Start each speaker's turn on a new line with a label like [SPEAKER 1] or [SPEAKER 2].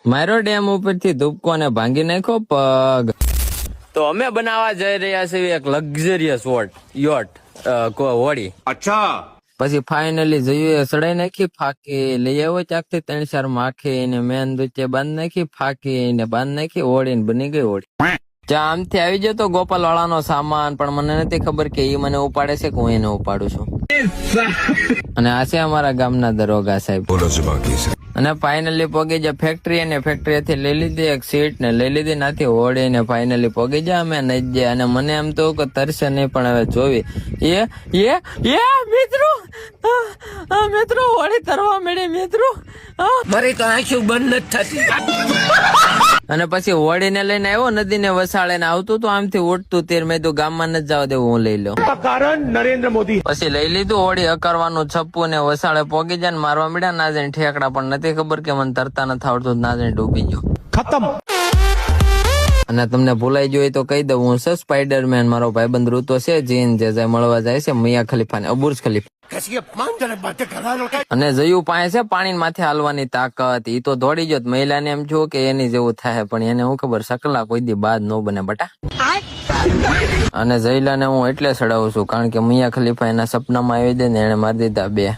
[SPEAKER 1] મારો ડેમ ઉપરથી ધૂપકો ને ભાંગી નાખ્યો પગ. તો અમે બનાવવા જઈ રહ્યા છીએ એક લક્ઝરિયસ યોટ હોડી.
[SPEAKER 2] અચ્છા.
[SPEAKER 1] પછી ફાઇનલી જઈએ સડાઈ નાખી ફાકી લઈ આવ્યો ચાકથી 3-4 માખી ને મેન દુચે બાંધ નાખી ફાકી ને બાંધ નાખી હોડી ને બની ગઈ હોડી. જ્યાં આમથી આવી જતો ગોપાલ વાળાનો સામાન, પણ મને નથી ખબર કે એ મને ઉપાડે છે કે હું એને ઉપાડું છું. અને આ છે અમારા ગામના દરોગા સાહેબ. અને ફાઇનલી પોગી જાય ફેક્ટરી, અને ફેક્ટરીથી લઈ લીધી એક સીટ ને લઈ લીધી નાથી હોડી ને ફાઇનલી પોગી જાય અમે નહીં જાય. અને મને એમ તો કે તરસે નહીં, પણ હવે જોવી મિત્રો હોડી તરવા મળી મિત્રો.
[SPEAKER 3] મારી તો આંખો બંધ નથી થતી.
[SPEAKER 1] અને પછી હોડીને લઈને આવ્યો નદીને વસાડે ને આવતું તો આમથી ઉઠતું તીર મેં તો ગામમાં નથી જવા દેવું, હું લઈ લઉં.
[SPEAKER 2] કારણ નરેન્દ્ર મોદી.
[SPEAKER 1] પછી લઈ લીધું હોડી અકરવાનું છપ્પુ ને વસાડે પોગી જાય ને મારવા મળ્યા. ના જઈને ઠેકડા, પણ નથી ખબર કે મને તરતા નથી આવડતું, ના જઈને ડૂબી ગયો.
[SPEAKER 2] ખતમ.
[SPEAKER 1] અને તમને ભૂલાઈ ગયું તો કહી દઉં, હું છે સ્પાઈડરમેન. મારો ભાઈબંધ ઋતો છે જીન, જે મળવા જાય છે મિયા ખલીફા ને અબુર્જ ખલીફા. અને જયું પાસે છે પાણી માથે હાલવાની તાકાત. ઈ તો દોડી ગયો, મહિલાને એમ થયું કે એની જેવું થાય, પણ એને હું ખબર સકલા કોઈ દી બાદ ન બને બટા. અને જયલાને હું એટલે સડાવું છું કારણ કે મિયા ખલીફા એના સપનામાં આવી દે ને એને મારી દીધા 2.